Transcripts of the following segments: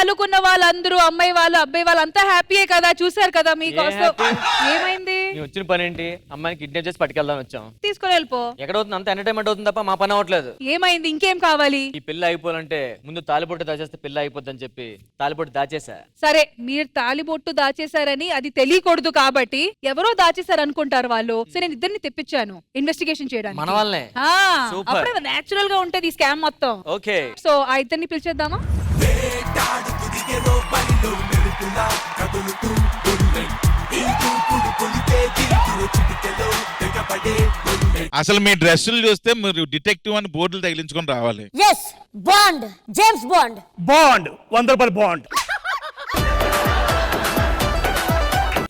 తాలూకున్న వాళ్ళందరూ అమ్మాయి వాళ్ళు అబ్బాయి వాళ్ళు అంతా హ్యాపీయే కదా, చూసారు కదా మీకోసం. ఏమైంది? వచ్చిన పని ఏంటి? అమ్మాయిని కిడ్నాప్ చేసి పట్టుకెళ్దాం వచ్చాం. తీసుకొని వెళ్ళిపో. ఎక్కడ అవుతుంది? అంత ఎంటర్టైన్మెంట్ అవుతుంది తప్ప మా పని అవ్వట్లేదు. ఏమైంది? ఇంకేం కావాలి? ఈ పిల్ల అయిపోవాలంటే ముందు తాలిబొట్టు దాచేస్తే పిల్ల అయిపోద్దని చెప్పి తాలిబొట్టు దాచేసా. సరే, మీరు తాలిబొట్టు దాచేశారని అది తెలియకూడదు కాబట్టి ఎవరో దాచేశారు అనుకుంటారు వాళ్ళు. సరే, నేను ఇద్దరిని తెప్పించాను ఇన్వెస్టిగేషన్ చేయడానికి. మన వాళ్ళనే. అప్పుడే నేచురల్ గా ఉంటది ఈ స్కామ్ మొత్తం. ఓకే, సో ఆ ఇద్దరిని పిలిచేద్దామా? అసలు మీ డ్రెస్సులు చూస్తే మీరు డిటెక్టివ్ అని బోర్డులు తగిలించుకొని రావాలి. yes bond, James bond. Bond, 100 రూపాయల బాండ్.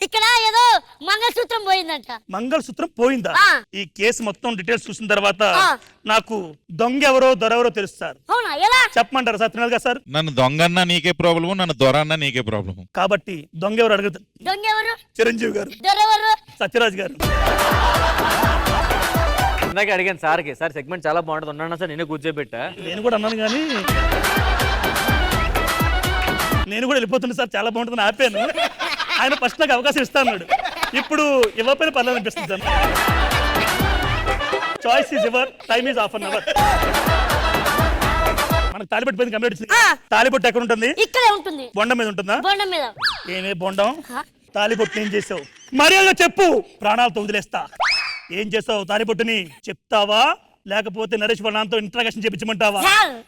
ఇక్కడ ఏదో మంగళసూత్రం పోయిందంట. మంగళసూత్రం పోయిందా? ఈ కేసు మొత్తం డీటెయిల్స్ చూసిన తర్వాత నాకు దొంగ ఎవరో దొరెవరో తెలుస్తారు. అవునా? ఎలా చెప్పమంటారా సార్? తినాలిగా సార్. నన్ను దొంగ అన్నా నీకే ప్రాబ్లము, నన్ను దొర అన్నా నీకే ప్రాబ్లము. కాబట్టి దొంగ ఎవరు అడుగుతారు? దొంగ ఎవరు? చిరంజీవి గారు. దొరెవరు? సత్యరాజ్ గారు. ఇందాక అడిగాను సార్కి, సార్ సెగ్మెంట్ చాలా బాగుంటుంది ఉన్నాను సార్, నేనే కూర్చోబెట్టా. నేను కూడా అన్నాను కానీ నేను కూడా వెళ్ళిపోతున్నా సార్, చాలా బాగుంటుంది ఆపాను. ఆయన ఫస్ట్ నాకు అవకాశం ఇస్తా అన్నాడు, ఇప్పుడు ఇవ్వకపోయినా పర్లేదు అనిపిస్తుంది sir. Choice is your, time is half an hour. మనకు తాలిబొట్టు పోయింది, కంప్లీట్. తాలిబొట్టు ఎక్కడ ఉంటుంది? ఇక్కడే ఉంటుంది. బొండం మీద ఉంటుందా? బొండం మీద. ఏమే బొండం? తాలిబొట్టు ఏం చేసావు? మర్యాద చెప్పు, ప్రాణాలతో వదిలేస్తా. ఏం చేసావు? తాలిబొట్టుని చెప్తావా లేకపోతే నరేష్ వాళ్ళ నాన్నతో ఇంట్రాగేషన్ చేపించమంటావా?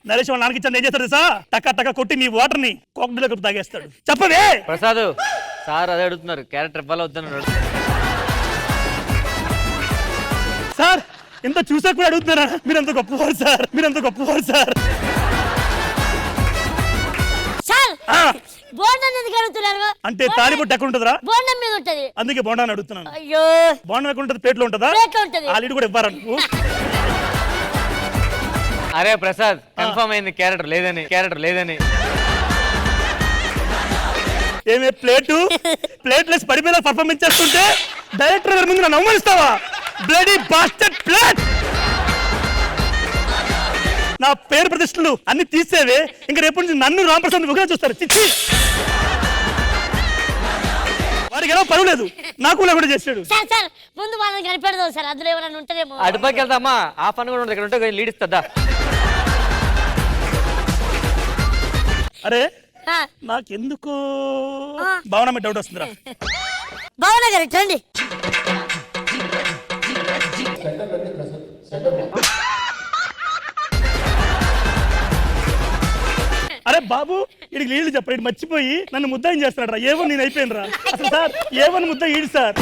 నరేష్ వాళ్ళ నాన్నకి ఇచ్చాను ఏం చేస్తాడు సార్? టక్క టక్క కొట్టి నీ వాటర్ ని కోకడలో తాగేస్తాడు. చెప్పవే ప్రసాద్. సార్ అదే అడుగుతున్నారు, క్యారెక్టర్ ఇవ్వాలా వద్దన్నారు సార్. ఇంత చూసా కూడా అడుగుతున్నారా? మీరంత గొప్పవారు సార్, మీరంత గొప్పవారు సార్. బోండం ఎందుకు అడుగుతున్నారు? అంటే తాలిబొట్టు ఎక్కడ ఉంటుందా? బోండం మీద ఉంటది, అందుకే బోండాన్ని అడుగుతున్నాను. అయ్యో, బోండం ఎక్కడ ఉంటుంది? ప్లేట్లో ఉంటుందా? ప్లేట్లో ఉంటది. ఆ లీడ్ కూడా ఇవ్వరా నువ్వు? అరే ప్రసాద్, కన్ఫర్మ్ అయింది క్యారెక్టర్ లేదని, క్యారెక్టర్ లేదని. ఏమే ప్లేట్లెస్ పడిపోయేలా పర్ఫార్మెన్స్ చేస్తుంటే డైరెక్టర్ గారి ముందు నన్ను అవమానిస్తావా? Bloody bastard plate. నా పేరు ప్రతిష్టలు అన్ని తీసేవే, ఇంకా రేపు నుంచి నన్ను రామప్రసాద్ ఒకగా చూస్తారు. చిచ్చి, వాడికి ఎలా పర్వాలేదు, నాకు కూడా చేసాడు. సార్ సార్ ముందు వాళ్ళని కనిపెడదాం సార్, అందులో ఏమైనా ఉంటదేమో. అటుపైకి వెళ్తామా? ఆ పని కూడా ఉండదు, ఇక్కడ ఉంటే లీడ్ ఇస్తుందా? అరే నాకెందుకు భావన మీద డౌట్ వస్తుందిరా. భావన గారు రండి. అరే బాబు, ఇడికి నీళ్ళు చెప్పండి, మర్చిపోయి నన్ను ముద్దాయం చేస్తున్నాడు రా. ఏమో నేను అయిపోయాను రా అసలు సార్. ఏమని ముద్ద ఈడు సార్?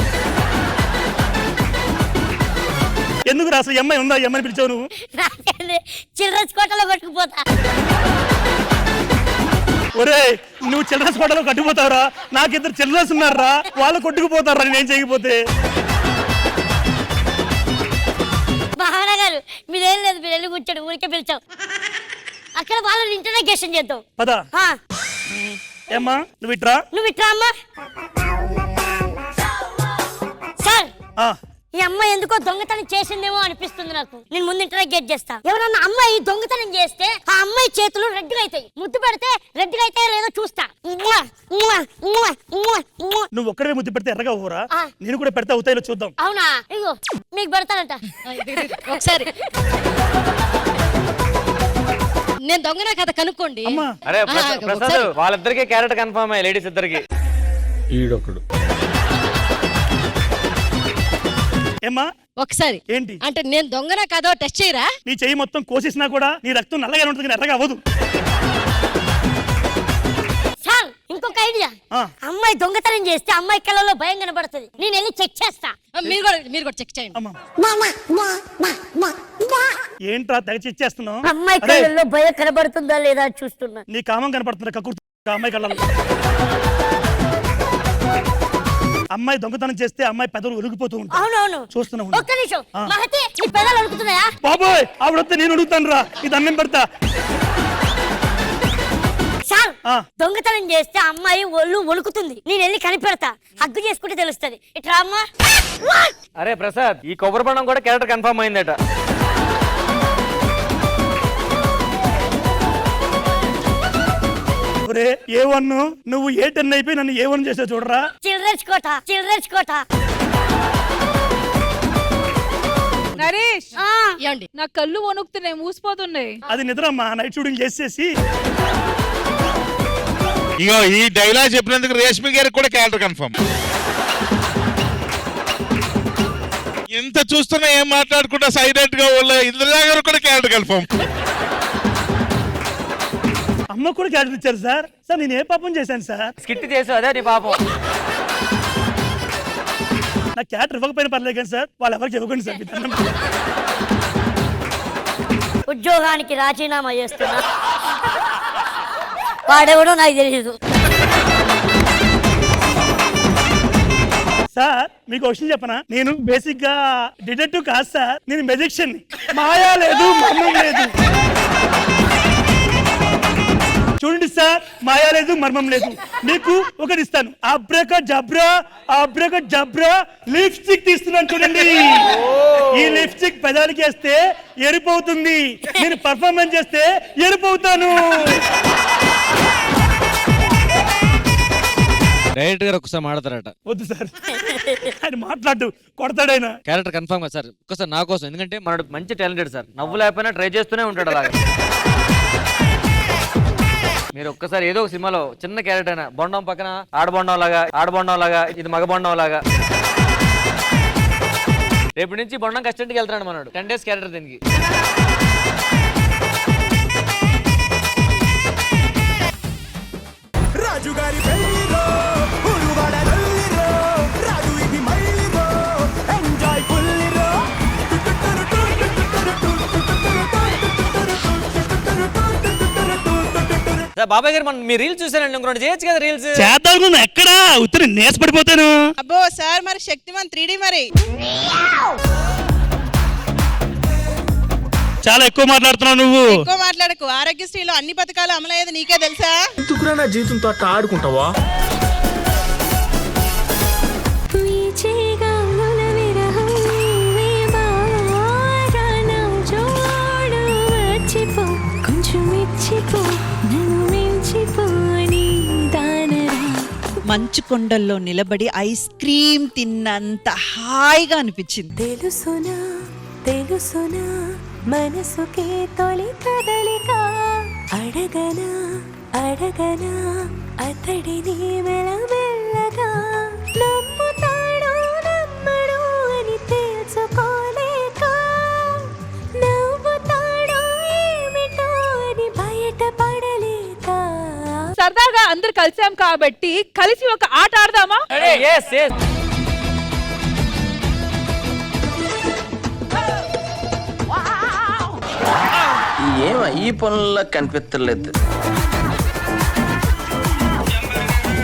ఎందుకు రా అసలు? అమ్మాయి ఉందా? అమ్మాయిని పిలిచావు నువ్వు? చిల్డ్రన్స్ కోటలో కొట్టుకుపోతా. ఒరే, నువ్వు చిల్డ్రన్స్ కోటలో కట్టుకుపోతావురా? నాకు ఇద్దరు చిల్డ్రన్స్ ఉన్నారా, వాళ్ళు కొట్టుకుపోతారా నేనేం చేయకపోతే? భావన గారు మీరేం లేదు, మీరు వెళ్ళి కూర్చోడు, ఊరికే పిలిచావు. అక్కడ వాళ్ళని ఇంటరాగేషన్ చేద్దాం. పదా. ఏమ్మా నువ్వు ఇట్రా. నువ్వు ఇట్రా అమ్మా. సార్, ఈ అమ్మాయి ఎందుకో దొంగతనం చేసిందేమో అనిపిస్తుంది నాకు. నేను ముందు ఇంటరాగేట్ చేస్తా. ఎవరన్నా అమ్మాయి దొంగతనం చేస్తే ఆ అమ్మాయి చేతులు రెడ్గా అవుతాయి, ముద్దు పెడితే రెడ్గా అయితే లేదో చూస్తా. నువ్వు ఒక్కడే ముద్దు పెడితే ఎర్రగా ఊరా? నేను కూడా పెడితే అవుతాయిలో చూద్దాం. అవునా? ఇగో మీకు పెడతానంట ఒకసారి. నేను దొంగన కథ కనుక్కోండి. అరే ప్రసాద్, వాళ్ళిద్దరికి క్యారెక్టర్ కన్ఫర్మ్ అయ్యి, లేడీస్ ఇద్దరికి. ఈడొకడు. ఏమ్మా ఒకసారి ఏంటి అంటే నేను దొంగన కాదో టెస్ట్ చేయరా? నీ చెయ్యి మొత్తం కోసేసినా కూడా నీ రక్తం నల్లగా ఉంటుంది, ఎర్రగా అవ్వదు. సార్ ఇంకొక ఐడియా. అమ్మాయి దొంగతనం చేస్తే అమ్మాయి కళ్ళలో భయం కనబడుతుంది, నేను వెళ్ళి చెక్ చేస్తా. మీరు కూడా చెక్ చేయండి. ఏంట్రా తెగ చెక్ చేస్తున్నావు? అమ్మాయి కళ్ళలో భయం కనబడుతుందా లేదా చూస్తున్నా. నీ కామం కనపడుతుందా? కక్కుర్తి అమ్మాయి కళ్ళలో. అమ్మాయి దొంగతనం చేస్తే అమ్మాయి పెదవులు ఒలిగిపోతూ ఉంటాయి. అవునవును చూస్తున్నావు. ఒక్క నిమిషం మహతి, నీ పెదాలు ఒలుగుతున్నాయా? బాబోయ్, ఆవిడొస్తే నేను అడుగుతాను రా, ఇది అన్నం పెడతా. సార్ దొంగతనం చేస్తే అమ్మాయి ఒళ్ళు వణుకుతుంది, నేను వెళ్ళి కనిపెడతా, హగ్గు చేసుకుంటే తెలుస్తుంది. ఇట్రా అమ్మా. అరే ప్రసాద్, ఈ కొబ్బరి బండం కూడా క్యారెక్టర్ కన్ఫర్మ్ అయిందట. ఒరే A1 నువ్వు A10 అయిపోయి నన్ను A1 చేసావు చూడరా. చిల్డ్రన్స్ కోట నరేష్ ఏమండి నా కళ్ళు వణుకుతున్నాయి, మూసిపోతున్నాయి. అది నిద్రమ్మా, నైట్ షూటింగ్ చేసేసి. ఇగో ఈ డైలాగ్ చెప్పినందుకు రేష్మి గారికి కూడా క్యారెక్టర్ కన్ఫర్మ్. ఎంత చూస్తున్నా ఏం మాట్లాడుకుంటా సైలెంట్ గా వాళ్ళ ఇంద్రజా గారు కూడా క్యారెక్టర్ కన్ఫర్మ్. అమ్మ కూడా క్యారెక్టర్ ఇచ్చారు సార్. సార్ నేను ఏ పాపం చేశాను సార్? స్కిట్ చేసావు, అదే నీ పాపం. నా క్యారెక్టర్ ఇవ్వకపోయినా పర్లేదు కానీ సార్ వాళ్ళు ఎవరికి ఇవ్వకండి సార్. మీ దండం. ఉద్యోగానికి రాజీనామా చేస్తున్నా. వాడెవడో నాకు తెలియదు. సార్ మీకు ఒక విషయం చెప్పనా, నేను బేసిక్ గా డిటెక్టివ్ కాదు సార్, నేను మెజిషియన్. మాయా లేదు, మర్మం లేదు. చూడండి సార్, మాయా లేదు, మర్మం లేదు. మీకు ఒకటి ఇస్తాను, అబ్రక జబ్రా లిప్స్టిక్ తీస్తున్నాను చూడండి. ఈ లిప్స్టిక్ పెదాలకి వేస్తే ఎరుపు అవుతుంది, నేను పర్ఫార్మెన్స్ చేస్తే ఎరుపు అవుతాను. డైరెక్టర్ గారు ఒకసారి మాడతారట. వద్దు సార్, ఆయన మాట్లాడు, కొడతాడైనా. క్యారెక్టర్ కన్ఫర్మ్ గా సార్, ఒక్కసారి నా కోసం. ఎందుకంటే మనడు మంచి టాలెంటెడ్ సార్, నవ్వు లేకపోయినా ట్రై చేస్తూనే ఉంటాడు అలాగా. మీరు ఒక్కసారి ఏదో ఒక సినిమాలో చిన్న క్యారెక్టర్ అయినా, బొండం పక్కన ఆడబొండం లాగా ఇది మగ బొండం లాగా. రేపటి నుంచి బొండం కస్టెంట్కి వెళ్తాడు మనడు. 10 days క్యారెక్టర్ దీనికి. రాజుగారి పెళ్లిరో ఉరువాడ రల్లిరో రాజు ఇది మళ్ళిరో ఎంజాయ్ ఫుల్లిరో. బాబాయ్ గారు మన మీ రీల్స్ చూసానండి, ఇంకొకటి చేయొచ్చు కదా రీల్స్. చేద్దాం ఎక్కడా ఉత్తరం నేసి పడిపోతాను. అబ్బో సార్ మరి శక్తిమాన్ 3D మరి చాలా ఎక్కువ మాట్లాడుతున్నావు నువ్వు. ఎక్కువ మాట్లాడకు. ఆరోగ్యశ్రీలో అన్ని పథకాలు అమలయ్యేది నీకే తెలుసా? ఎందుకురా నా జీవితంతో అట్లా ఆడుకుంటావా? మంచు కొండల్లో నిలబడి ఐస్ క్రీమ్ తిన్నంత హాయిగా అనిపించింది. తెలుసునా తెలుసునా మనసుకే తొలి కదలిక అడగనా అడగనా అతడిని మెల్లమెల్లగా నమ్ముతాడో నమ్మడో అని తెలుసుకోలేక నవ్వుతాడో ఏమిటో అని బయటపడలేక సరదాగా అందరు కలిసాం కాబట్టి కలిసి ఒక ఆట ఆడదామా? Yes, yes. ఏమో ఈ పనుల్లో కనిపించలేదు.